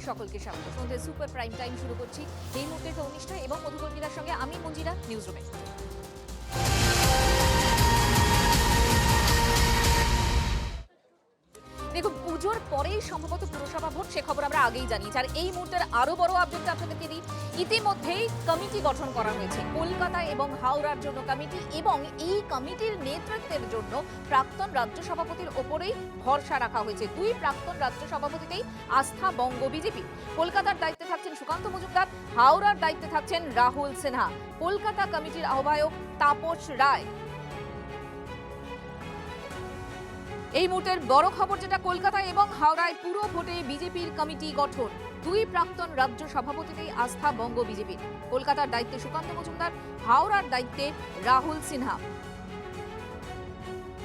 সকলকে স্বাগত। সন্ধ্যে সুপার প্রাইম টাইম শুরু করছি এই মুহূর্তে তৌনিষ্ঠা এবং মধুকর্মীদের সঙ্গে আমি মঞ্জিরা নিউজ রুমে। দেখুন, পুজোর পরেই সম্ভবত পুরসভা ভোট, সে খবর আমরা আগেই জানিয়েছি। আর এই মুহূর্তের আরো বড় আপডেট আপনাদেরকে দিই, ইতিমধ্যেই কমিটি গঠন করা হয়েছে কলকাতা এবং হাওড়ার জন্য কমিটি, এবং এই কমিটির নেতৃত্বের জন্য প্রাক্তন রাজ্য সভাপতির ওপরেই ভরসা রাখা হয়েছে। দুই প্রাক্তন রাজ্য সভাপতিতেই আস্থা বঙ্গ বিজেপি। কলকাতার দায়িত্বে থাকছেন সুকান্ত মজুমদার, হাওড়ার দায়িত্বে থাকছেন রাহুল সিনহা। কলকাতা কমিটির আহ্বায়ক তাপস রায়। এই মুহূর্তের বড় খবর যেটা, কলকাতা এবং হাওড়ায় পুরো ভোটে বিজেপির কমিটি গঠন। দুই প্রাক্তন রাজ্য সভাপতিতেই আস্থা বঙ্গ বিজেপির। কলকাতার দায়িত্বে সুকান্ত মজুমদার, হাওড়ার দায়িত্বে রাহুল সিনহা।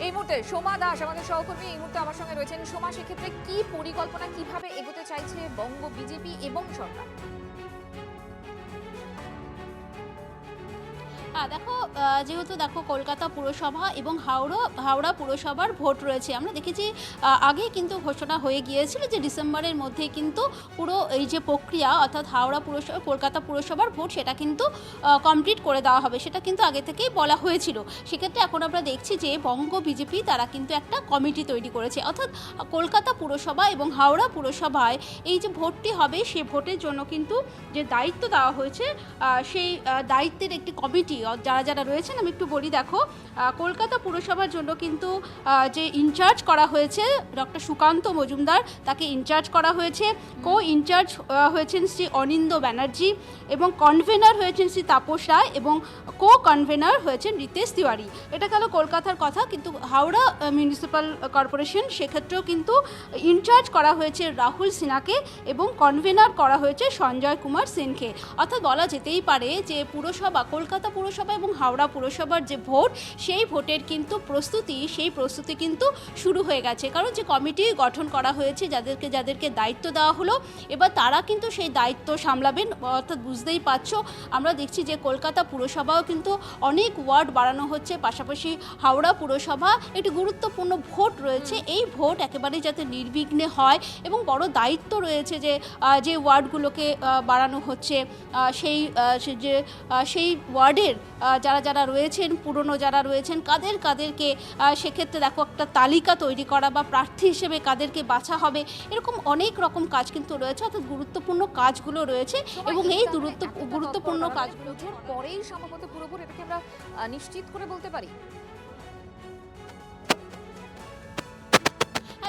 এই মুহূর্তে সোমা দাস আমাদের সহকর্মী এই মুহূর্তে আমার সঙ্গে রয়েছেন। সোমা, সেক্ষেত্রে কি পরিকল্পনা, কিভাবে এগোতে চাইছে বঙ্গ বিজেপি এবং সরকার? দেখো, যেহেতু দেখো কলকাতা পুরসভা এবং হাওড়া পুরসভার ভোট রয়েছে, আমরা দেখেছি আগে কিন্তু ঘোষণা হয়ে গিয়েছিল যে ডিসেম্বরের মধ্যে কিন্তু পুরো এই যে প্রক্রিয়া, অর্থাৎ হাওড়া পুরসভা কলকাতা পুরসভার ভোট, সেটা কিন্তু কমপ্লিট করে দেওয়া হবে, সেটা কিন্তু আগে থেকেই বলা হয়েছিল। সেক্ষেত্রে এখন আমরা দেখছি যে বঙ্গ বিজেপি তারা কিন্তু একটা কমিটি তৈরি করেছে, অর্থাৎ কলকাতা পুরসভা এবং হাওড়া পুরসভায় এই যে ভোটটি হবে সেই ভোটের জন্য কিন্তু যে দায়িত্ব দেওয়া হয়েছে, সেই দায়িত্বের একটি কমিটি যারা যারা রয়েছেন আমি একটু বলি। দেখো, কলকাতা পুরসভার জন্য কিন্তু যে ইনচার্জ করা হয়েছে ডক্টর সুকান্ত মজুমদার, তাকে ইনচার্জ করা হয়েছে। কো ইনচার্জ হয়েছেন শ্রী অনিন্দ ব্যানার্জি, এবং কনভেনার হয়েছেন শ্রী তাপস রায়, এবং কো কনভেনার হয়েছেন রিতেশ তিওয়ারি। এটা গেল কলকাতার কথা। কিন্তু হাওড়া মিউনিসিপ্যাল কর্পোরেশন, সেক্ষেত্রেও কিন্তু ইনচার্জ করা হয়েছে রাহুল সিনহাকে, এবং কনভেনার করা হয়েছে সঞ্জয় কুমার সেনকে। অর্থাৎ বলা যেতেই পারে যে পুরসভা, কলকাতা পুরসভা এবং হাওড়া পুরসভার যে ভোট, সেই ভোটের কিন্তু প্রস্তুতি কিন্তু শুরু হয়ে গেছে। কারণ যে কমিটি গঠন করা হয়েছে, যাদেরকে দায়িত্ব দেওয়া হলো, এবার তারা কিন্তু সেই দায়িত্ব সামলাবেন। অর্থাৎ বুঝতেই পারছো, আমরা দেখছি যে কলকাতা পুরসভাও কিন্তু অনেক ওয়ার্ড বাড়ানো হচ্ছে, পাশাপাশি হাওড়া পুরসভা একটি গুরুত্বপূর্ণ ভোট রয়েছে। এই ভোট একেবারে যাতে নির্বিঘ্নে হয়, এবং বড় দায়িত্ব রয়েছে যে ওয়ার্ডগুলোকে বাড়ানো হচ্ছে, সেই ওয়ার্ডের যারা রয়েছেন, পুরনো যারা রয়েছেন, কাদেরকে সেক্ষেত্রে দেখো একটা তালিকা তৈরি করা, বা প্রার্থী হিসেবে কাদেরকে বাছা হবে, এরকম অনেক রকম কাজ কিন্তু রয়েছে। অর্থাৎ গুরুত্বপূর্ণ কাজগুলো রয়েছে, এবং এই গুরুত্বপূর্ণ কাজগুলোর পরেই সম্ভবত পুরো ভোট, এটাকে আমরা নিশ্চিত করে বলতে পারি।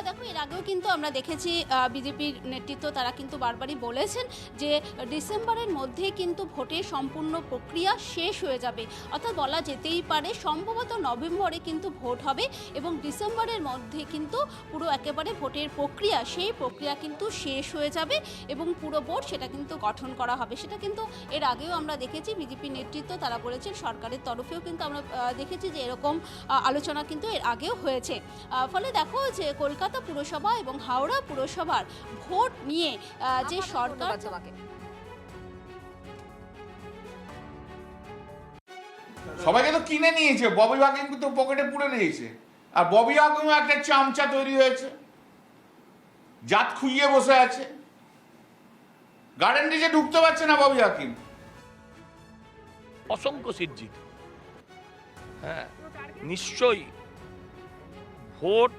দেখো, এর আগেও কিন্তু আমরা দেখেছি বিজেপির নেতৃত্ব তারা কিন্তু বারবারই বলেছেন যে ডিসেম্বরের মধ্যে কিন্তু ভোটের সম্পূর্ণ প্রক্রিয়া শেষ হয়ে যাবে। অর্থাৎ বলা যেতেই পারে সম্ভবত নভেম্বরে কিন্তু ভোট হবে, এবং ডিসেম্বরের মধ্যে কিন্তু পুরো একেবারে ভোটের প্রক্রিয়া, সেই প্রক্রিয়া কিন্তু শেষ হয়ে যাবে, এবং পুরো ভোট সেটা কিন্তু গঠন করা হবে। সেটা কিন্তু এর আগেও আমরা দেখেছি বিজেপি নেতৃত্ব তারা বলেছেন, সরকারের তরফেও কিন্তু আমরা দেখেছি যে এরকম আলোচনা কিন্তু এর আগেও হয়েছে। ফলে দেখো যে কলকাতা পুরসভা এবং হাওড়া পুরসভার ভোট নিয়ে যে সরকার, সবাইকে তো কিনে নিয়েছে, ববি বাকিম তো পকেটে পুড়ে নিয়েছে, আর ববি বাকিম একটা চামচা তৈরি হয়েছে, জাত খুইয়ে বসে আছে, গার্ডেন ডিজে ঢুকতে পারছে না ববি বাকিম। অসংখ্য সিট জিত, হ্যাঁ নিশ্চয়ই ভোট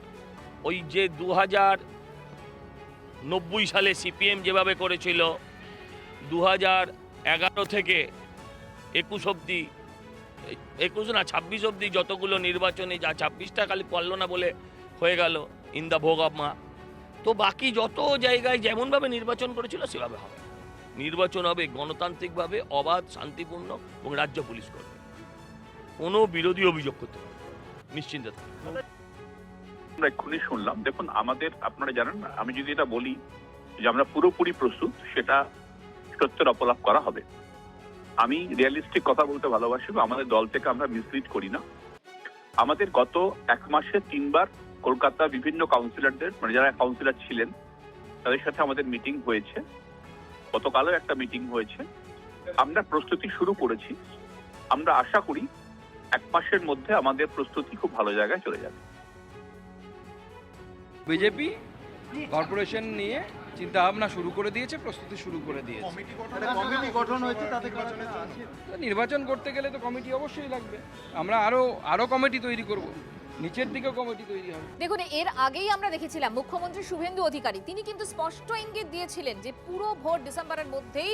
ওই যে 2090 সালে সিপিএম যেভাবে করেছিল, 2011 থেকে 26 অবধি যতগুলো নির্বাচনে, যা 26টা খালি পারল না বলে হয়ে গেল ইন দ্য ভোগ অফ মা, তো বাকি যত জায়গায় যেমনভাবে নির্বাচন করেছিল সেভাবে হবে। নির্বাচন হবে গণতান্ত্রিকভাবে, অবাধ, শান্তিপূর্ণ, এবং রাজ্য পুলিশ করবে, কোনো বিরোধী অভিযোগ করতে পারবে নিশ্চিন্তে থাকবে। আমরা এক্ষুনি শুনলাম। দেখুন, আপনারা জানেন, আমি যদি এটা বলি যে আমরা পুরোপুরি প্রস্তুত, সেটা সত্যের অপলাপ করা হবে। আমি রিয়ালিস্টিক কথা বলতে ভালোবাসি, আমাদের দল থেকে আমরা মিসলিড করি না। আমাদের গত 1 মাসে 3 বার কলকাতা বিভিন্ন কাউন্সিলরদের, মানে যারা কাউন্সিলর ছিলেন, তাদের সাথে আমাদের মিটিং হয়েছে। গতকালও একটা মিটিং হয়েছে। আমরা প্রস্তুতি শুরু করেছি। আমরা আশা করি 1 মাসের মধ্যে আমাদের প্রস্তুতি খুব ভালো জায়গায় চলে যাবে। বিজেপি কর্পোরেশন নিয়ে চিন্তা ভাবনা শুরু করে দিয়েছে, প্রস্তুতি শুরু করে দিয়েছে। কমিটি গঠন হয়েছে, তাতে নির্বাচন করতে গেলে তো কমিটি অবশ্যই লাগবে। আমরা আরো কমিটি তৈরি করব, নিচের দিকে কমিটি তৈরি হবে। দেখুন, এর আগেই আমরা দেখেছিলাম মুখ্যমন্ত্রী শুভেন্দু অধিকারী তিনি কিন্তু স্পষ্ট ইঙ্গিত দিয়েছিলেন যে পুরো ভোট ডিসেম্বরের মধ্যেই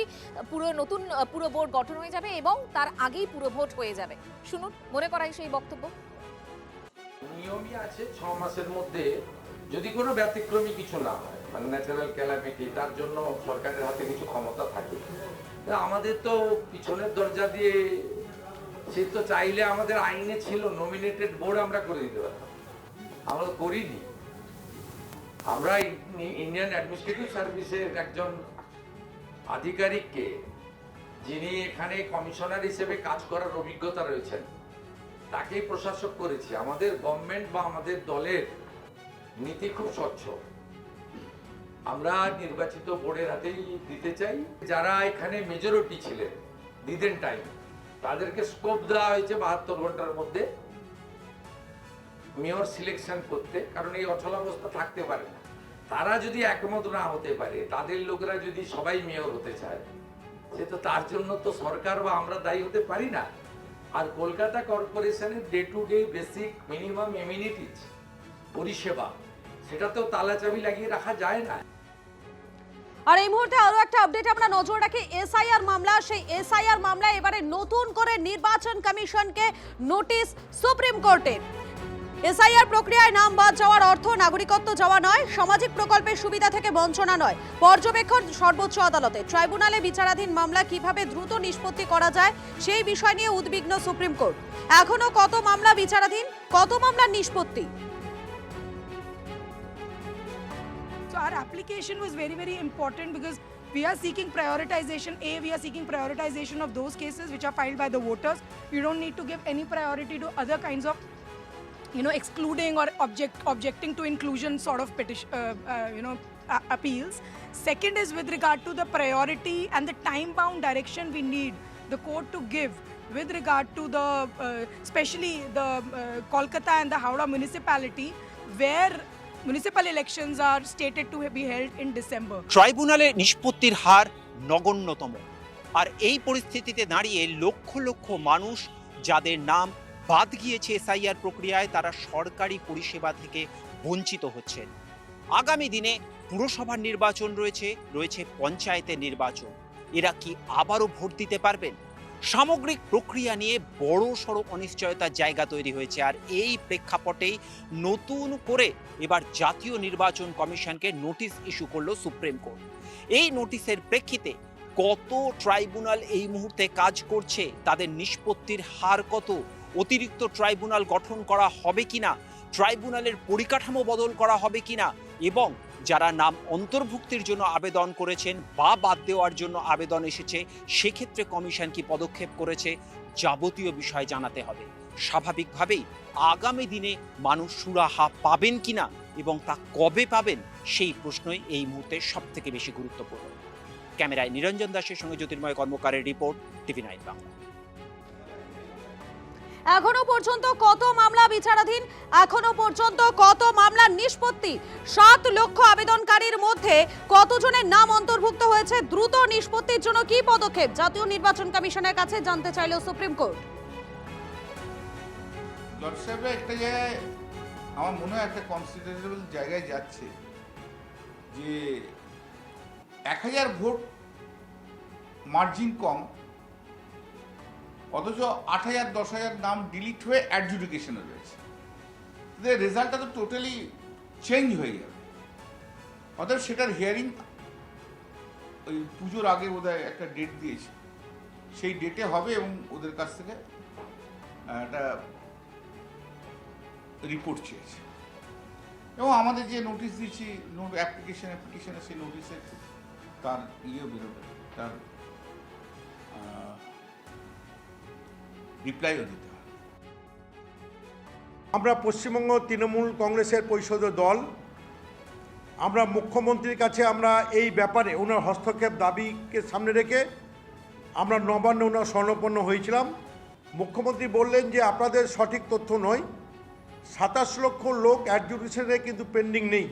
পুরো বোর্ড গঠন হয়ে যাবে এবং তার আগেই পুরো ভোট হয়ে যাবে। শুনুন মনে করাই সেই বক্তব্য। নিয়মই আছে 6 মাসের মধ্যে যদি কোনো ব্যতিক্রমী কিছু না হয়, মানে ন্যাচারাল ক্যালামিটি, তার জন্য সরকারের হাতে কিছু ক্ষমতা থাকে। আমাদের তো পিছনের দরজা দিয়ে, সে তো চাইলে আমাদের আইনে ছিল নমিনেটেড বোর্ড আমরা করে দিতে পারতাম, আমরা তো করিনি। আমরা ইন্ডিয়ান অ্যাডমিনিস্ট্রেটিভ সার্ভিসের একজন আধিকারিককে, যিনি এখানে কমিশনার হিসেবে কাজ করার অভিজ্ঞতা রয়েছেন, তাকেই প্রশাসক করেছি। আমাদের গভর্নমেন্ট বা আমাদের দলের নীতি খুব স্বচ্ছ। আমরা নির্বাচিত বোর্ডের হাতেই দিতে চাই। যারা এখানে মেজরিটি ছিলেন দিদেন টাইম, তাদেরকে স্কোপ দেওয়া হয়েছে 72 ঘন্টার মধ্যে মেয়র সিলেকশন করতে, কারণ এই অচলাবস্থা থাকতে পারে না। তারা যদি একমত না হতে পারে, তাদের লোকেরা যদি সবাই মেয়র হতে চায়, সে তো তার জন্য তো সরকার বা আমরা দায়ী হতে পারি না। আর কলকাতা কর্পোরেশনের day to day basic minimum amenities পরিষেবা, সেটা তো তালা চাবি লাগিয়ে রাখা যায় না। আর এই মুহূর্তে আরো একটা আপডেট আমরা নজর রাখি এসআইআর মামলা। সেই এসআইআর মামলায় এবারে নতুন করে নির্বাচন কমিশনকে নোটিশ সুপ্রিম কোর্টের। এসআইআর প্রক্রিয়ায় নাম বাদ যাওয়ার অর্থ নাগরিকত্ব যাওয়া নয়, সামাজিক প্রকল্পের সুবিধা থেকে বঞ্চনা নয়। পর্যবেক্ষণ সর্বোচ্চ আদালতে। ট্রাইব্যুনালে বিচারাধীন মামলা কিভাবে দ্রুত নিষ্পত্তি করা যায় সেই বিষয় নিয়ে উদ্বিগ্ন সুপ্রিম কোর্ট। এখনো কত মামলা বিচারাধীন, কত মামলার নিষ্পত্তি? So our application was very, very important because we are seeking prioritization. We are seeking prioritization of those cases which are filed by the voters. You don't need to give any priority to other kinds of, excluding or objecting to inclusion sort of petition, appeals. Second is with regard to the priority and the time-bound direction we need the court to give with regard to the, especially the Kolkata and the Howrah municipality, where municipal elections are stated to be held in December. ট্রাইব্যুনালে নিষ্পত্তির হার নগণ্যতম। আর এই পরিস্থিতিতে দাঁড়িয়ে লক্ষ লক্ষ মানুষ যাদের নাম বাদ গিয়েছে এসআইআর প্রক্রিয়ায়, তারা সরকারি পরিষেবা থেকে বঞ্চিত হচ্ছেন। আগামী দিনে পুরসভার নির্বাচন রয়েছে পঞ্চায়েতের নির্বাচন। এরা কি আবারও ভোট দিতে পারবেন? সামগ্রিক প্রক্রিয়া নিয়ে বড় সড় অনিশ্চয়তার জায়গা তৈরি হয়েছে। আর এই প্রেক্ষাপটেই নতুন করে এবার জাতীয় নির্বাচন কমিশনকে নোটিশ ইস্যু করলো সুপ্রিম কোর্ট। এই নোটিশের প্রেক্ষিতে কত ট্রাইব্যুনাল এই মুহূর্তে কাজ করছে, তাদের নিষ্পত্তির হার কত, অতিরিক্ত ট্রাইব্যুনাল গঠন করা হবে কিনা, ট্রাইব্যুনালের পরিকাঠামো বদল করা হবে কিনা, এবং যারা নাম অন্তর্ভুক্তির জন্য আবেদন করেছেন বা বাদ দেওয়ার জন্য আবেদন এসেছে, সেক্ষেত্রে কমিশন কি পদক্ষেপ করেছে, যাবতীয় বিষয় জানাতে হবে। স্বাভাবিকভাবেই আগামী দিনে মানুষ সুরাহা পাবেন কিনা এবং তা কবে পাবেন, সেই প্রশ্নই এই মুহূর্তে সব থেকে বেশি গুরুত্বপূর্ণ। ক্যামেরায় নিরঞ্জন দাসের সঙ্গে জ্যোতির্ময় কর্মকারের রিপোর্ট, TV9 বাংলা। এখনো পর্যন্ত কত মামলা বিচারাধীন, এখনো পর্যন্ত কত মামলার নিষ্পত্তি, 7 লক্ষ আবেদনকারীর মধ্যে কতজনের নাম অন্তর্ভুক্ত হয়েছে, দ্রুত নিষ্পত্তির জন্য কি পদক্ষেপ জাতীয় নির্বাচন কমিশনের কাছে জানতে চাইল সুপ্রিম কোর্ট। জজ সাহেব একটা জায়গায় আমার মনে হয় একটা কনসিডারেবল জায়গায় যাচ্ছে যে 1000 ভোট মার্জিন কম, অথচ 8000 10,000 নাম ডিলিট হয়ে অ্যাডজুডিকেশনে রয়েছে। রেজাল্টটা তো টোটালি চেঞ্জ হয়ে যাবে। অতএব সেটার হিয়ারিং ওই পুজোর আগে বোধহয় একটা ডেট দিয়েছে, সেই ডেটে হবে এবং ওদের কাছ থেকে একটা রিপোর্ট চেয়েছে। এবং আমাদের যে নোটিশ দিচ্ছি, অ্যাপ্লিকেশনে সেই নোটিশে তার বেরোবে, তার রিপ্লাইও দিতে হবে। আমরা পশ্চিমবঙ্গ তৃণমূল কংগ্রেসের পরিষদীয় দল, আমরা মুখ্যমন্ত্রীর কাছে আমরা এই ব্যাপারে ওনার হস্তক্ষেপ দাবিকে সামনে রেখে আমরা নবান্নে ওনার শরণাপন্ন হয়েছিলাম। মুখ্যমন্ত্রী বললেন যে আপনাদের সঠিক তথ্য নয়, 27 লক্ষ লোক অ্যাডজুডিকেশনে কিন্তু পেন্ডিং নেই,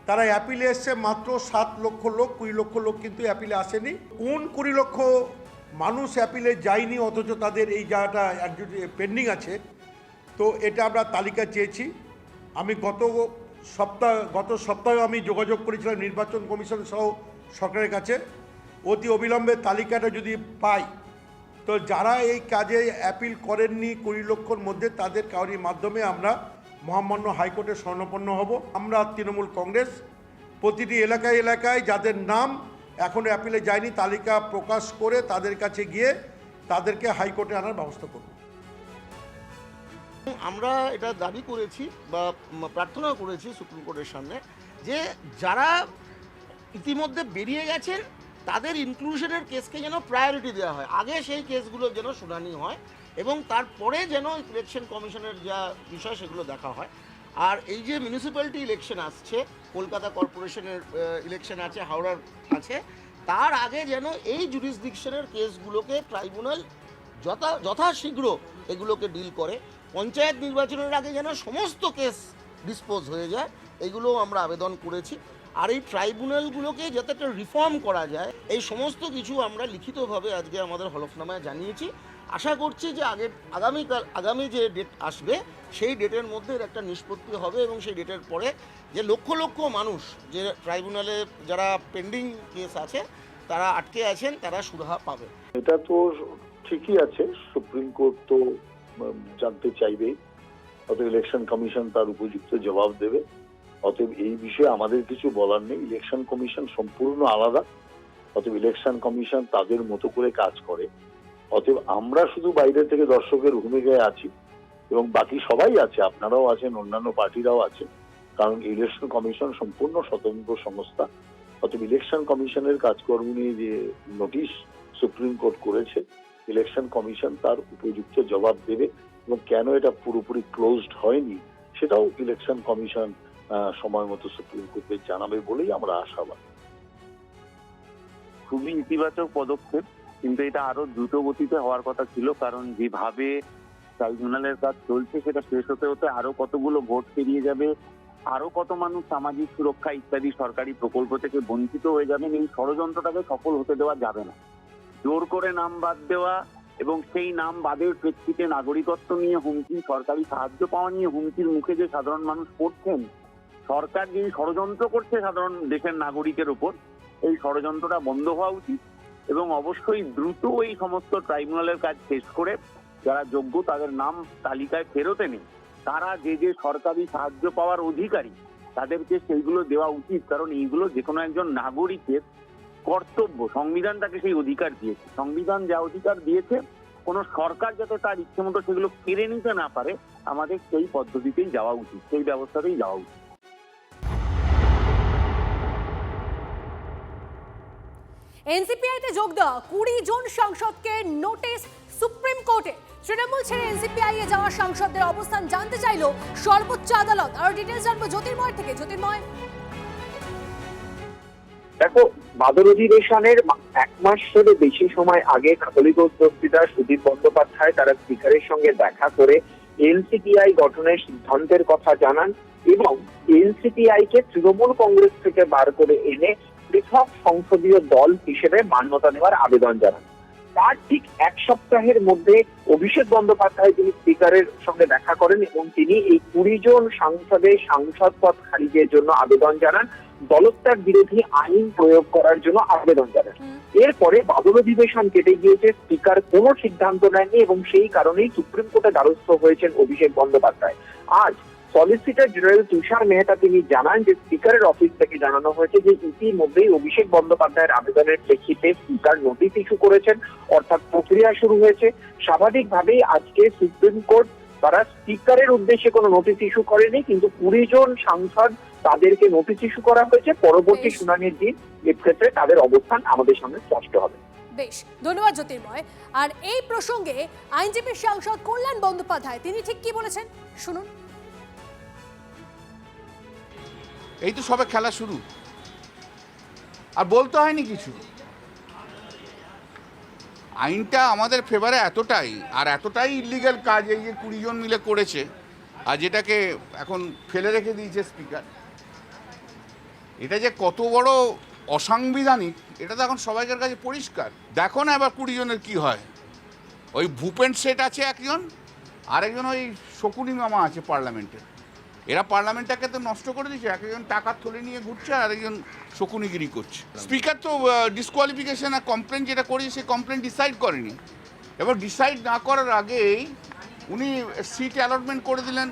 তারা অ্যাপিলে এসছে মাত্র 7 লক্ষ লোক, 20 লক্ষ লোক কিন্তু অ্যাপিলে আসেনি। কোন 20 লক্ষ মানুষ অ্যাপিলে যায়নি অথচ তাদের এই জায়গাটা পেন্ডিং আছে? তো এটা আমরা তালিকা চেয়েছি। আমি গত সপ্তাহে আমি যোগাযোগ করেছিলাম নির্বাচন কমিশন সহ সরকারের কাছে, অতি অবিলম্বে তালিকাটা যদি পাই তো যারা এই কাজে অ্যাপিল করেননি 20 লক্ষর মধ্যে তাদের কাউরির মাধ্যমে আমরা মহামান্য হাইকোর্টে শরণাপন্ন হব। আমরা তৃণমূল কংগ্রেস প্রতিটি এলাকায় এলাকায় যাদের নাম এখনও অ্যাপিলে যায়নি তালিকা প্রকাশ করে তাদের কাছে গিয়ে তাদেরকে হাইকোর্টে আনার ব্যবস্থা করব। আমরা এটা দাবি করেছি বা প্রার্থনা করেছি সুপ্রিম কোর্টের সামনে যে যারা ইতিমধ্যে বেরিয়ে গেছেন তাদের ইনক্লুশনের কেসকে যেন প্রায়োরিটি দেওয়া হয়, আগে সেই কেসগুলো যেন শুনানি হয় এবং তারপরে যেন ইলেকশন কমিশনের যা বিষয় সেগুলো দেখা হয়। আর এই যে মিউনিসিপ্যালিটি ইলেকশন আসছে, কলকাতা কর্পোরেশনের ইলেকশন আছে, হাওড়ার আছে, তার আগে যেন এই জুরিসডিকশনের কেসগুলোকে ট্রাইব্যুনাল যথাশীঘ্র এগুলোকে ডিল করে। পঞ্চায়েত নির্বাচনের আগে যেন সমস্ত কেস ডিসপোজ হয়ে যায়, এগুলোও আমরা আবেদন করেছি। আর এই ট্রাইব্যুনালগুলোকে যাতে একটা রিফর্ম করা যায়, এই সমস্ত কিছু আমরা লিখিতভাবে আজকে আমাদের হলফনামায় জানিয়েছি। আশা করছি যে আগামী যে ডেট আসবে সেই ডেটের মধ্যে এর একটা নিষ্পত্তি হবে এবং সেই ডেটের পরে যে লক্ষ লক্ষ মানুষ যে ট্রাইব্যুনালে যারা পেন্ডিং কেস আছে তারা আটকে আছেন তারা সুরাহা পাবে। এটা তো ঠিকই আছে, সুপ্রিম কোর্ট তো জানতে চাইবেই, অতএব ইলেকশন কমিশন তার উপযুক্ত জবাব দেবে। অতএব এই বিষয়ে আমাদের কিছু বলার নেই। ইলেকশন কমিশন সম্পূর্ণ আলাদা, অতএব ইলেকশন কমিশন তাদের মতো করে কাজ করে। অতএব আমরা শুধু বাইরে থেকে দর্শকের ভূমিকায় আছি এবং বাকি সবাই আছে, আপনারাও আছেন, অন্যান্য পার্টিরাও আছেন, কারণ ইলেকশন কমিশন সম্পূর্ণ স্বতন্ত্র সংস্থা। অতএব ইলেকশন কমিশনের কাজকর্ম নিয়ে যে নোটিশ সুপ্রিম কোর্ট করেছে, ইলেকশন কমিশন তার উপযুক্ত জবাব দেবে এবং কেন এটা পুরোপুরি ক্লোজড হয়নি সেটাও ইলেকশন কমিশন সময় মতো সুপ্রিম কোর্টকে জানাবে বলেই আমরা আশাবাদ। খুবই ইতিবাচক পদক্ষেপ, কিন্তু এটা আরো দ্রুত গতিতে হওয়ার কথা ছিল, কারণ যেভাবে ট্রাইব্যুনালের কাজ চলছে সেটা শেষ হতে হতে আরো কতগুলো ভোট পেরিয়ে যাবে, আরো কত মানুষ সামাজিক সুরক্ষা ইত্যাদি সরকারি প্রকল্প থেকে বঞ্চিত হয়ে যাবেন। এই ষড়যন্ত্রটাকে সফল হতে দেওয়া যাবে না। জোর করে নাম বাদ দেওয়া এবং সেই নাম বাদের প্রেক্ষিতে নাগরিকত্ব নিয়ে হুমকি, সরকারি সাহায্য পাওয়া নিয়ে হুমকির মুখে যে সাধারণ মানুষ পড়ছেন, সরকার যে ষড়যন্ত্র করছে সাধারণ দেশের নাগরিকের উপর, এই ষড়যন্ত্রটা বন্ধ হওয়া উচিত এবং অবশ্যই দ্রুত এই সমস্ত ট্রাইব্যুনালের কাজ শেষ করে যারা যোগ্য তাদের নাম তালিকায় ফেরত এনে তারা যে যে সরকারি সাহায্য পাওয়ার অধিকারী তাদেরকে সেইগুলো দেওয়া উচিত। কারণ এইগুলো যে কোনো একজন নাগরিকের কর্তব্য, সংবিধান তাকে সেই অধিকার দিয়েছে। সংবিধান যা অধিকার দিয়েছে কোনো সরকার যাতে তার ইচ্ছে মতো সেগুলো কেড়ে নিতে না পারে, আমাদের সেই পদ্ধতিতেই যাওয়া উচিত, সেই ব্যবস্থাতেই যাওয়া উচিত। এনসিপিআইতে যোগ দেওয়া 20 জন সাংসদকে নোটিশ সুপ্রিম কোর্টে। তৃণমূল ছেড়ে এনসিপিআই এ যাওয়া সাংসদদের অবস্থান জানতে চাইলো সর্বোচ্চ আদালত। আর ডিটেলস জানবো জ্যোতির্ময় থেকে। জ্যোতির্ময়, দেখো, বাদল অধিবেশনের 1 মাসের বেশি সময় আগে কাকলিক বক্তৃতা সুদীপ বন্দ্যোপাধ্যায় তারা স্পিকারের সঙ্গে দেখা করে এনসিপিআই গঠনের সিদ্ধান্তের কথা জানান এবং এনসিপিআই কে তৃণমূল কংগ্রেস থেকে বার করে এনে পৃথক সংসদীয় দল হিসেবে মান্যতা দেওয়ার আবেদন জানান। তার ঠিক 1 সপ্তাহের মধ্যে অভিষেক বন্দ্যোপাধ্যায় তিনি স্পিকারের সঙ্গে দেখা করেন এবং তিনি এই 20 জন সাংসদের সাংসদ পদ খারিজের জন্য আবেদন জানান, দলত্যাগ বিরোধী আইন প্রয়োগ করার জন্য আবেদন জানান। এরপরে বাদল অধিবেশন কেটে গিয়েছে, স্পিকার কোনো সিদ্ধান্ত নেননি এবং সেই কারণেই সুপ্রিম কোর্টে দ্বারস্থ হয়েছেন অভিষেক বন্দ্যোপাধ্যায়। আজ সলিসিটর জেনারেল তুষার মেহতা তিনি জানান যে স্পিকারের অফিস থেকে জানানো হয়েছে যে ইতিমধ্যেই অভিষেক বন্দ্যোপাধ্যায়ের আবেদনের প্রেক্ষিতে স্পিকার নোটিশ ইস্যু করেছেন, অর্থাৎ প্রক্রিয়া শুরু হয়েছে। স্বাভাবিকভাবেই আজকে সুপ্রিম কোর্ট তারা স্পিকারের উদ্দেশ্যে কোনো নোটিশ ইস্যু করেনি, কিন্তু 20 জন সাংসদ তাদেরকে নোটিশ ইস্যু করা হয়েছে। পরবর্তী শুনানির দিন এক্ষেত্রে তাদের অবস্থান আমাদের সামনে স্পষ্ট হবে। বেশ, ধন্যবাদ জ্যোতির্ময়। আর এই প্রসঙ্গে আইনজীবী সাংসদ কল্যাণ বন্দ্যোপাধ্যায় তিনি ঠিক কি বলেছেন শুনুন। এই তো সবে খেলা শুরু, আর বলতে হয়নি কিছু। আইনটা আমাদের ফেভারে এতটাই, আর এতটাই ইলিগাল কাজ এই যে 20 জন মিলে করেছে, আর যেটাকে এখন ফেলে রেখে দিয়েছে স্পিকার। এটা যে কত বড় অসাংবিধানিক এটা তো এখন সবাইকার কাছে পরিষ্কার। দেখো না এবার 20 জনের কি হয়। ওই ভূপেন সেট আছে একজন, আরেকজন ওই শকুনি মামা আছে পার্লামেন্টে। এরা পার্লামেন্টটাকে তো নষ্ট করে দিচ্ছে, একজন টাকার থলে নিয়ে ঘুরছে আর একজন শকুনিগিরি করছে। স্পিকার তো ডিসকোয়ালিফিকেশন আর কমপ্লেন যেটা করেছে সেই কমপ্লেন ডিসাইড করেনি। এবার ডিসাইড না করার আগেই উনি সিট অ্যালটমেন্ট করে দিলেন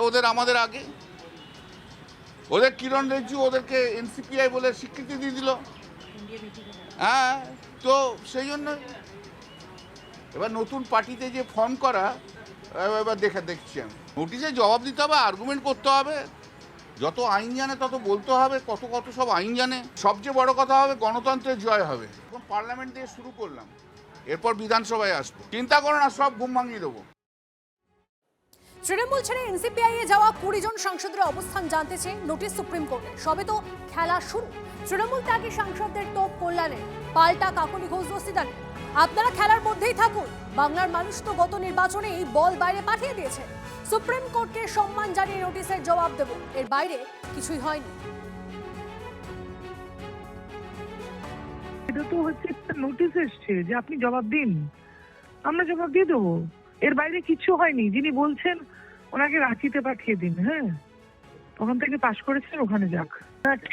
ওদের আমাদের আগে। ওদের কিরণ রিজিজু ওদেরকে এনসিপিআই বলে স্বীকৃতি দিয়ে দিল। হ্যাঁ, তো সেই জন্য এবার নতুন পার্টিতে যে ফর্ম করা এবার দেখছি আমি। নোটিশে জবাব দিতে হবে, আর্গুমেন্ট করতে হবে। যত আইন জানে তত বলতে হবে, কত সব আইন জানে। সবচেয়ে বড় কথা হবে গণতন্ত্রের জয় হবে। এখন পার্লামেন্ট দিয়ে শুরু করলাম, এরপর বিধানসভায় আসবো। চিন্তা করো না, সব ঘুম ভাঙিয়ে দেবো। তৃণমূল ছেড়ে এনসিপিআই এ যাওয়া 20 জন সাংসদের অবস্থান জানতে চেয়ে নোটিশ সুপ্রিম কোর্টে। সবে তো খেলা শুরু। তৃণমূল ত্যাগী সাংসদদের তোপ কল্যাণে পাল্টা কাকলি ঘোষ দস্তিদারে। আপনারা খেলার মধ্যেই থাকুন, বাংলার মানুষ তো গত নির্বাচনেই বল বাইরে পাঠিয়ে দিয়েছে। সুপ্রিম কোর্টকে সম্মান জানিয়ে নোটিশের জবাব দেব, এর বাইরে কিছুই হয়নি। এটা তো হচ্ছে একটা নোটিশ এসছে যে আপনি জবাব দিন, আমরা জবাব দিয়ে দেবো, এর বাইরে কিছু হয়নি। যিনি বলছেন ওনাকে রাঁচিতে পাঠিয়ে দিন, হ্যাঁ ওখান থেকে পাশ করেছেন ওখানে যাক,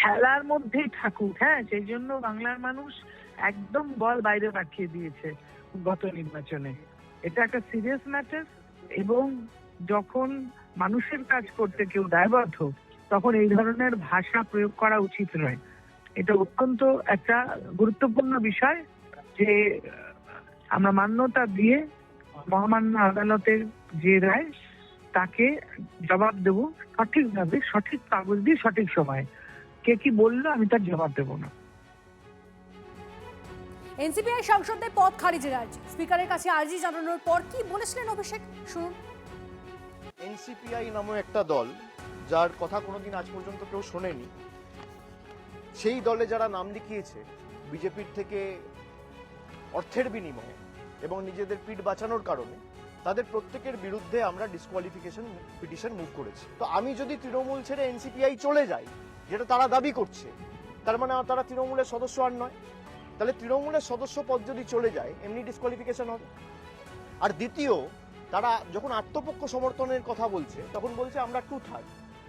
খেলার মধ্যেই থাকুক। হ্যাঁ, সেই জন্য বাংলার মানুষ একদম বল বাইরে পাঠিয়ে দিয়েছে গত নির্বাচনে। এটা একটা সিরিয়াস ম্যাটার, এবং যখন মানুষের কাজ করতে কেউ দায়বদ্ধ তখন এই ধরনের ভাষা প্রয়োগ করা উচিত নয়। এটা অত্যন্ত একটা গুরুত্বপূর্ণ বিষয় যে আমরা মান্যতা দিয়ে মহামান্য আদালতের যে রায় তাকে জবাব দেব সঠিকভাবে, সঠিক কাগজ দিয়ে সঠিক সময়। কে কি বললো আমি তার জবাব দেব না। এনসিপিআই সাংসদদের পদ খারিজের আর্জি, স্পিকারের কাছে আর্জি জানানোর পর কি বলেছিলেন অভিষেক, শুনুন। এনসিপিআই নামক একটা দল, যার কথা কোনোদিন আজ পর্যন্ত কেউ শোনেনি, সেই দলে যারা নাম লিখিয়েছে বিজেপির থেকে অর্থের বিনিময়ে এবং নিজেদের পিঠ বাঁচানোর কারণে, তাদের প্রত্যেকের বিরুদ্ধে আমরা ডিসকোয়ালিফিকেশন পিটিশন মুভ করেছি। তো আমি যদি তৃণমূল ছেড়ে এনসিপিআই চলে যাই, যেটা তারা দাবি করছে, তার মানে তারা তৃণমূলের সদস্য আর নয়। তাহলে তৃণমূলের সদস্য পদ যদি চলে যায় এমনি ডিসকোয়ালিফিকেশন হবে। আর দ্বিতীয়, তারা যখন আত্মপক্ষ সমর্থনের কথা বলছে তখন বলছে আমরা 2/3,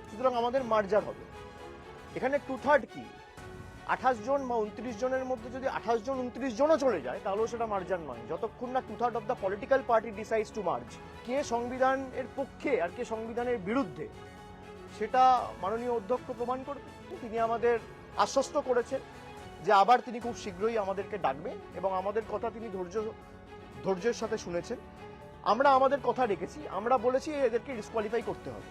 সুতরাং আমাদের মার্জার হবে। এখানে 2/3 কি? 28 জন বা 29 জনের মধ্যে যদি 28 জন 29 জনও চলে যায় তাহলেও সেটা মার্জার নয়, যতক্ষণ না 2/3 of the political party decides to merge. কে সংবিধানের পক্ষে আর কে সংবিধানের বিরুদ্ধে সেটা মাননীয় অধ্যক্ষ প্রমাণ করবে। তিনি আমাদের আশ্বস্ত করেছেন যে আবার তিনি খুব শীঘ্রই আমাদেরকে ডাকবেন এবং আমাদের কথা তিনি ধৈর্যের সাথে শুনেছেন। আমরা আমাদের কথা রেখেছি, আমরা বলেছি এদেরকে ডিসকোয়ালিফাই করতে হবে।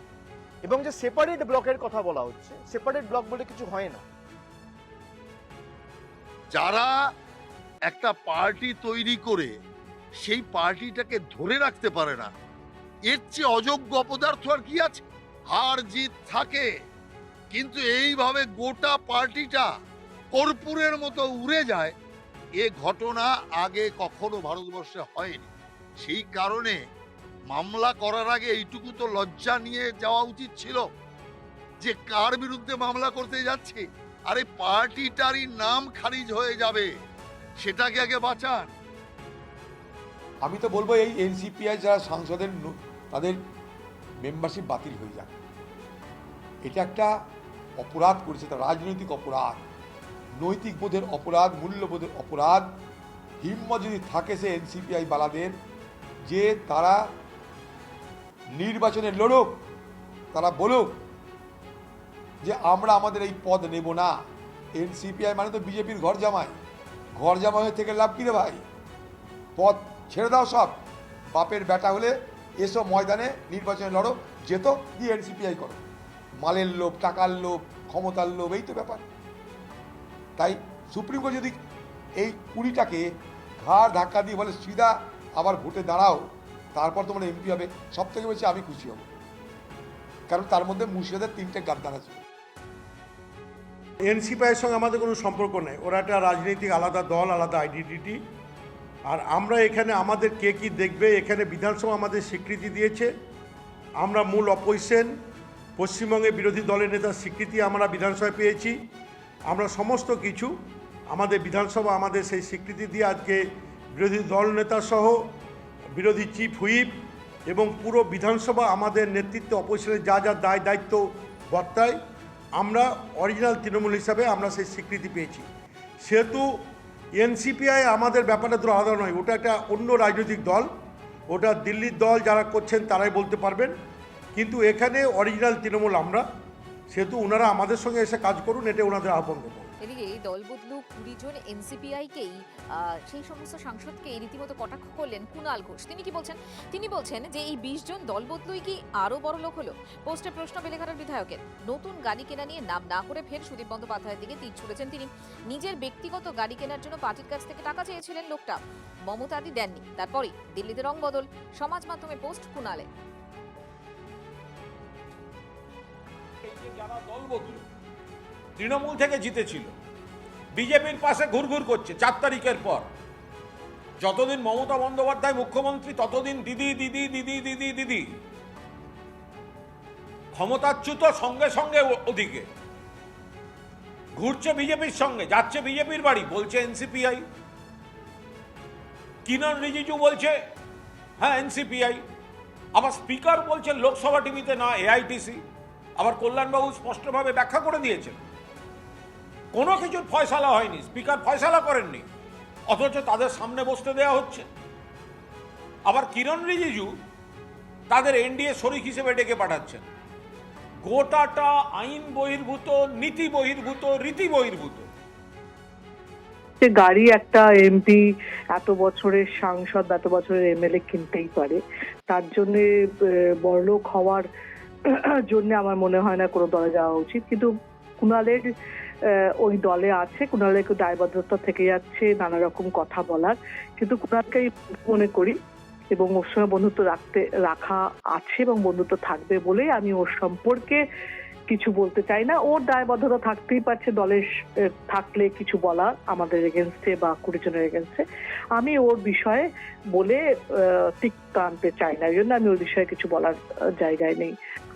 এবং যে সেপারেট ব্লকের কথা বলা হচ্ছে, সেপারেট ব্লক বলে কিছু হয় না। যারা একটা পার্টি তৈরি করে সেই পার্টিটাকে ধরে রাখতে পারে না, এর চেয়ে অযোগ্য অপদার্থ আর কি আছে? হার জিত থাকে, কিন্তু এইভাবে গোটা পার্টিটা কর্পূরের মতো উড়ে যায়, এ ঘটনা আগে কখনো ভারতবর্ষে হয়নি। সেই কারণে মামলা করার আগে এইটুকু তো লজ্জা নিয়ে যাওয়া উচিত ছিল যে কার বিরুদ্ধে মামলা করতে যাচ্ছে। আরে পার্টিটারই নাম খারিজ হয়ে যাবে, সেটাকে আগে বাঁচান। আমি তো বলবো এই এনসিপিআই যারা সাংসদের তাদের মেম্বারশিপ বাতিল হয়ে যাক। এটা একটা অপরাধ করেছে, তার রাজনৈতিক অপরাধ, নৈতিক বোধের অপরাধ, মূল্যবোধের অপরাধ। হিম্মত যদি থাকে সে এনসিপিআই বালাদের যে তারা নির্বাচনে লড়ুক, তারা বলুক যে আমরা আমাদের এই পদ নেব না। এনসিপিআই মানে তো বিজেপির ঘর জামাই হয়ে থেকে লাভ কি রে ভাই? পদ ছেড়ে দাও সব, বাপের বেটা হলে এসব ময়দানে নির্বাচনে লড়ো, যেত দিয়ে এনসিপিআই করো। মালের লোভ, টাকার লোভ, ক্ষমতার লোভ, এই তো ব্যাপার। তাই সুপ্রিম কোর্ট যদি এই 20টাকে ঘাড় ধাক্কা দিয়ে বলে সিধা আবার ভোটে দাঁড়াও, তারপর তোমরা এমপি হবে, সব থেকে বেশি আমি খুশি হব। কারণ তার মধ্যে মুর্শিদাবাদের 3টে গাদ্দার আছে। এনসিপিআইয়ের সঙ্গে আমাদের কোনো সম্পর্ক নেই, ওরা একটা রাজনৈতিক আলাদা দল, আলাদা আইডেন্টিটি। আর আমরা এখানে আমাদের কে কী দেখবে, এখানে বিধানসভা আমাদের স্বীকৃতি দিয়েছে। আমরা মূল অপোজিশন, পশ্চিমবঙ্গে বিরোধী দলের নেতার স্বীকৃতি আমরা বিধানসভায় পেয়েছি। আমরা সমস্ত কিছু আমাদের বিধানসভা আমাদের সেই স্বীকৃতি দিয়ে আজকে বিরোধী দল নেতা সহ বিরোধী চিফ হুইপ এবং পুরো বিধানসভা আমাদের নেতৃত্বে অপোজিশনের যা যা দায় দায়িত্ব বর্তায় আমরা অরিজিনাল তৃণমূল হিসাবে আমরা সেই স্বীকৃতি পেয়েছি। সেহেতু এনসিপিআই আমাদের ব্যাপারে তো আলাদা নয়, ওটা একটা অন্য রাজনৈতিক দল, ওটা দিল্লির দল যারা করছেন তারাই বলতে পারবেন, কিন্তু এখানে অরিজিনাল তৃণমূল আমরা, সেহেতু ওনারা আমাদের সঙ্গে এসে কাজ করুন, এটা ওনাদের আহ্বান দেবো। এদিকে দল বদলু 20 জন এনসিপিআইকেই সেই সমস্ত সাংসদকে রীতিমতো কটাক্ষ করলেন কুণাল ঘোষ। তিনি কি বলছেন? তিনি বলছেন যে এই 20 জন দল বদলুই কি আরো বড় লোক হলো? পোস্টে প্রশ্ন বেলেঘাটার বিধায়কের। নতুন গাড়ি কেনা নিয়ে নাম না করে ফের সুদীপ বন্দ্যোপাধ্যায়ের দিকে তীর ছুড়েছেন তিনি। নিজের ব্যক্তিগত গাড়ি কেনার জন্য পার্টির কাছ থেকে টাকা চেয়েছিলেন লোকটা, মমতাদি দেননি। তারপরেই দিল্লিতে রং বদল, সমাজ মাধ্যমে পোস্ট কুণালে। যারা দল বদলু তৃণমূল থেকে জিতেছিল, বিজেপির পাশে ঘুরঘুর করছে 4 তারিখের পর। যতদিন মমতা বন্দ্যোপাধ্যায় মুখ্যমন্ত্রী ততদিন দিদি দিদি দিদি দিদি দিদি, ক্ষমতাচ্যুত সঙ্গে সঙ্গে ওদিকে ঘুরছে বিজেপির সঙ্গে, যাচ্ছে বিজেপির বাড়ি, বলছে এনসিপিআই। কিরণ রিজিজু বলছে হ্যাঁ এনসিপিআই, আবার স্পিকার বলছেন লোকসভা টিভিতে না এআইটিসি। আবার কল্যাণবাবু স্পষ্টভাবে ব্যাখ্যা করে দিয়েছেন কোনো কিছুর ফয়সালা হয়নি, স্পিকার ফয়সালা করেননি, অথচ তাদের সামনে বসতে দেওয়া হচ্ছে। আবার কিরণ রিজিজু তাদের এনডিএ শরিক হিসেবে ডেকে পাঠাচ্ছেন। গোটাটা আইন বহির্ভূত, নীতি বহির্ভূত, রীতি বহির্ভূত। গাড়ি একটা এমপি এত বছরের সাংসদ, এত বছরের এমএলএ কিনতেই পারে, তার জন্য বড়লোক হওয়ার জন্য আমার মনে হয় না কোনো দলে যাওয়া উচিত। কিন্তু কুণালের ওই দলে আছে, কুণালের একটু দায়বদ্ধতা থেকে যাচ্ছে নানা রকম কথা বলার, কিন্তু কুণালকে মনে করি এবং ওর সঙ্গে বন্ধুত্ব রাখা আছে এবং বন্ধুত্ব থাকবে বলেই আমি ওর সম্পর্কে কিছু বলতে চাই না। ওর দায়বদ্ধতা থাকতেই পারছে দলের থাকলে কিছু বলার আমাদের এগেনস্টে বা 20 জনের এগেনস্টে, আমি ওর বিষয়ে বলে তিক্ত আনতে চাই না, এই জন্য আমি ওর বিষয়ে কিছু বলার জায়গায় নেই।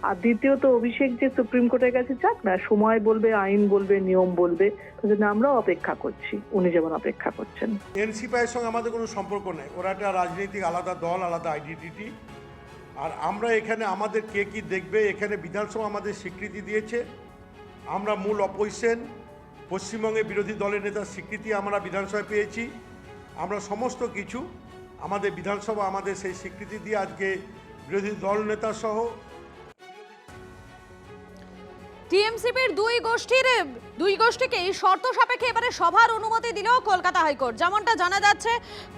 আর দ্বিতীয়ত অভিষেক যে সুপ্রিম কোর্টের কাছে যাক না, সময় বলবে, আইন বলবে, নিয়ম বলবে, তার আমরাও অপেক্ষা করছি, উনি যেমন অপেক্ষা করছেন। এনসিপিআইয়ের সঙ্গে আমাদের কোনো সম্পর্ক নেই, ওরা একটা রাজনৈতিক আলাদা দল, আলাদা আইডেন্টিটি। আর আমরা এখানে আমাদের কে কি দেখবে, এখানে বিধানসভা আমাদের স্বীকৃতি দিয়েছে, আমরা মূল অপোজিশন, পশ্চিমবঙ্গে বিরোধী দলের নেতার স্বীকৃতি আমরা বিধানসভায় পেয়েছি। আমরা সমস্ত কিছু আমাদের বিধানসভা আমাদের সেই স্বীকৃতি দিয়ে আজকে বিরোধী দল নেতা সহ টিএমসিপির দুই গোষ্ঠীকে শর্ত সাপেক্ষে এবারে সভার অনুমতি দিল কলকাতা হাইকোর্ট। যেমনটা জানা যাচ্ছে,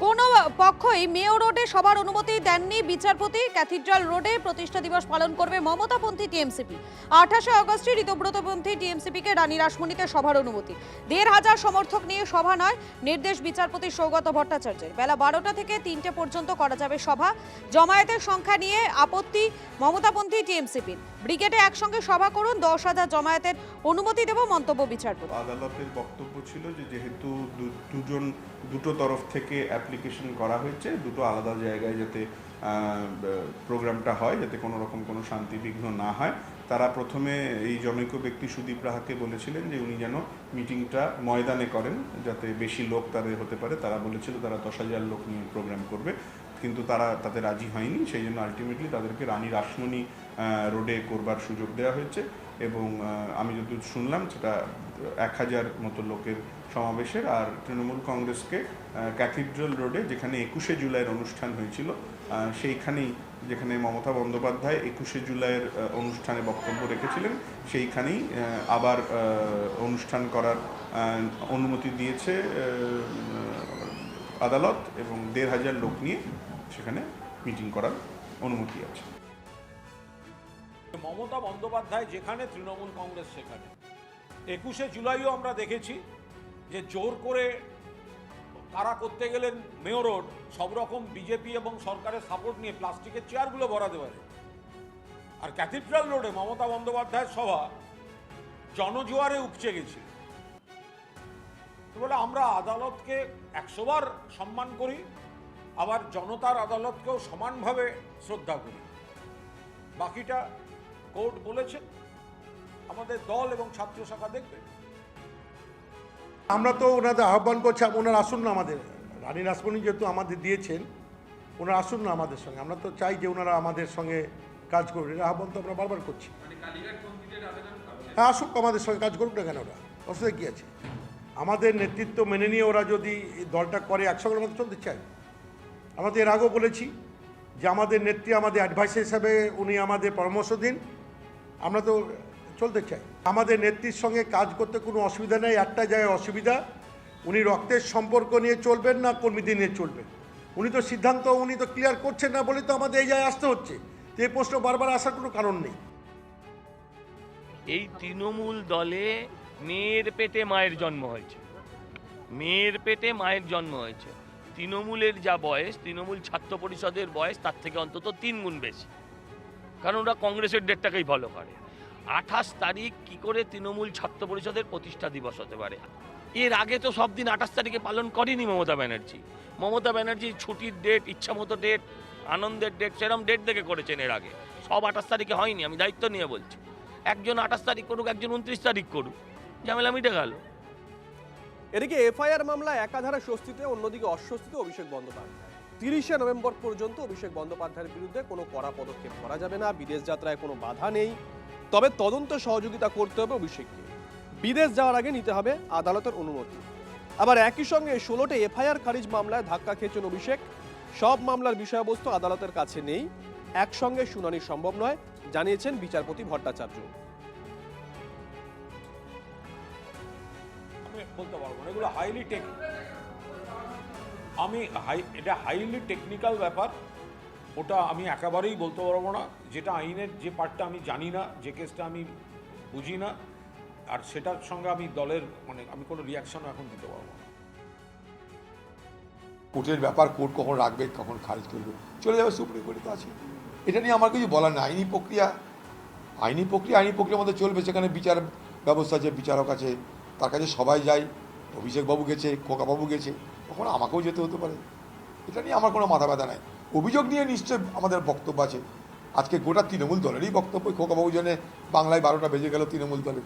কোনো পক্ষই মেয়ো রোডে সভার অনুমতি দেননি বিচারপতি। ক্যাথিড্রাল রোডে প্রতিষ্ঠা দিবস পালন করবে মমতাপন্থী টিএমসিপি। 28 আগস্টে ঋতব্রতপন্থী টিএমসিপিকে রানী রাসমণিতে সভার অনুমতি। 1500 সমর্থক নিয়ে সভা নয়, নির্দেশ বিচারপতি সৌগত ভট্টাচার্যের। বেলা 12টা থেকে 3টে পর্যন্ত করা যাবে সভা। জমায়েতের সংখ্যা নিয়ে আপত্তি মমতাপন্থী টিএমসিপির। ব্রিগেডে একসঙ্গে সভা করুন, 10,000 জমায়েতের অনুমতি দেব মন্তব্য বিচারপতি। আদালতের বক্তব্য ছিল যে যেহেতু দুটো তরফ থেকে অ্যাপ্লিকেশন করা হয়েছে, দুটো আলাদা জায়গায় যাতে প্রোগ্রামটা হয়, যাতে কোনো রকম কোনো শান্তিবিঘ্ন না হয়, তারা প্রথমে এই জনৈক ব্যক্তি সুদীপ রাহাকে বলেছিলেন যে উনি যেন মিটিংটা ময়দানে করেন, যাতে বেশি লোক তাদের হতে পারে। তারা বলেছিল তারা 10,000 লোক নিয়ে প্রোগ্রাম করবে, কিন্তু তারা তাতে রাজি হয়নি। সেই জন্য আলটিমেটলি তাদেরকে রানী রাসমণি রোডে করবার সুযোগ দেওয়া হয়েছে এবং আমি যতদূর শুনলাম সেটা 1000 মতো লোকের সমাবেশের। আর তৃণমূল কংগ্রেসকে ক্যাথিড্রাল রোডে, যেখানে 21শে জুলাইয়ের অনুষ্ঠান হয়েছিল, সেইখানেই, যেখানে মমতা বন্দ্যোপাধ্যায় 21শে জুলাইয়ের অনুষ্ঠানে বক্তব্য রেখেছিলেন, সেইখানেই আবার অনুষ্ঠান করার অনুমতি দিয়েছে আদালত এবং 1500 লোক নিয়ে সেখানে মিটিং করার অনুমতি আছে। মমতা বন্দ্যোপাধ্যায় যেখানে, তৃণমূল কংগ্রেস সেখানে। 21শে জুলাইও আমরা দেখেছি যে জোর করে কারা করতে গেলেন মেয়ো রোড, সব রকম বিজেপি এবং সরকারের সাপোর্ট নিয়ে প্লাস্টিকের চেয়ারগুলো ভরা দেওয়ারে। আর ক্যাথিড্রাল রোডে মমতা বন্দ্যোপাধ্যায়ের সভা জনজোয়ারে উপচে গেছিল। বলে আমরা আদালতকে 100 বার সম্মান করি, আবার জনতার আদালতকেও সমানভাবে শ্রদ্ধা করি। বাকিটা কোর্ট বলেছেন, আমাদের দল এবং ছাত্র শাখা দেখবে। আমরা তো ওনাদের আহ্বান করছি, ওনারা আসুন না আমাদের, রানী রাসমণি যেহেতু আমাদের দিয়েছেন, ওনারা আসুন না আমাদের সঙ্গে। আমরা তো চাই যে ওনারা আমাদের সঙ্গে কাজ করুন, এর আহ্বান তো আমরা বারবার করছি। হ্যাঁ, আসুক আমাদের সঙ্গে কাজ করুক না কেন, ওরা অসুবিধা কী আছে? আমাদের নেতৃত্ব মেনে নিয়ে ওরা যদি এই দলটা করে, একসঙ্গে আমাদের চলতে চাই। আমরা তো এর আগেও বলেছি যে আমাদের নেত্রী আমাদের অ্যাডভাইসার হিসাবে উনি আমাদের পরামর্শ দিন, আমরা তো চলতে চাই। আমাদের নেত্রীর সঙ্গে কাজ করতে কোনো অসুবিধা নেই, একটা জায়গায় অসুবিধা, উনি রক্তের সম্পর্ক নিয়ে চলবেন না কর্মীদের নিয়ে চলবেন, উনি তো সিদ্ধান্ত উনি তো ক্লিয়ার করছেন না বলে তো আমাদের এই জায়গায় আসতে হচ্ছে। তো এই প্রশ্ন বারবার আসার কোনো কারণ নেই। এই তৃণমূল দলে মেয়ের পেটে মায়ের জন্ম হয়েছে, মেয়ের পেটে মায়ের জন্ম হয়েছে। তৃণমূলের যা বয়স, তৃণমূল ছাত্র পরিষদের বয়স তার থেকে অন্তত 3 গুণ বেশি, কারণ ওরা কংগ্রেসের ডেটটাকেই ফলো করে। 28 তারিখ কি করে তৃণমূল ছাত্র পরিষদের প্রতিষ্ঠা দিবস হতে পারে? এর আগে তো সব দিন 28 তারিখে পালন করেনি মমতা ব্যানার্জি। মমতা ব্যানার্জি ছুটির ডেট, ইচ্ছামতো ডেট, আনন্দের ডেট, সেরকম ডেট দেখে করেছেন এর আগে। সব 28 তারিখে হয়নি, আমি দায়িত্ব নিয়ে বলছি। একজন 28 তারিখ করুক, একজন 29 তারিখ করুক, ঝামেলা মিটে গেল। এদিকে এফআইআর মামলায় একাধারে স্বস্তিতে, অন্যদিকে অস্বস্তিতে অভিষেক বন্দ্যোপাধ্যায়। 30শে নভেম্বর পর্যন্ত অভিষেক বন্দ্যোপাধ্যায়ের বিরুদ্ধে কোনো কড়া পদক্ষেপ করা যাবে না, বিদেশ যাত্রায় কোনো বাধা নেই, তবে তদন্ত সহযোগিতা করতে হবে অভিষেককে, বিদেশ যাওয়ার আগে নিতে হবে আদালতের অনুমতি। আবার একই সঙ্গে 16টে এফআইআর খারিজ মামলায় ধাক্কা খেয়েছেন অভিষেক। সব মামলার বিষয়বস্তু আদালতের কাছে নেই, একসঙ্গে শুনানি সম্ভব নয়, জানিয়েছেন বিচারপতি ভট্টাচার্য। বলতে পারবো না, এগুলো এটা হাইলি টেকনিক্যাল ব্যাপার, ওটা আমি একেবারেই বলতে পারবো না। যেটা আইনের যে পার্টটা আমি জানি না, যে কেসটা আমি বুঝি না, আর সেটার সঙ্গে আমি দলের আমি কোনো রিয়াকশনও এখন দিতে পারবো না। কোর্টের ব্যাপার, কোর্ট কখন রাখবে, কখন খারিজ করবে, চলে যাবে সুপ্রিম কোর্টে, তো আছে। এটা নিয়ে আমার কিছু বলার নেই। আইনি প্রক্রিয়ার মধ্যে চলবে, সেখানে বিচার ব্যবস্থা আছে, বিচারক আছে, তার কাছে সবাই যায়। অভিষেকবাবু গেছে, খোকাবাবু গেছে, কখনো আমাকেও যেতে হতে পারে। এটা নিয়ে আমার কোনো মাথা ব্যথা নাই। অভিযোগ নিয়ে নিশ্চয় আমাদের বক্তব্য আছে। আজকে গোটা তৃণমূল দলেরই বক্তব্য, খোকাবাবু জন্য বাংলায় 12টা বেজে গেল তৃণমূল দলের।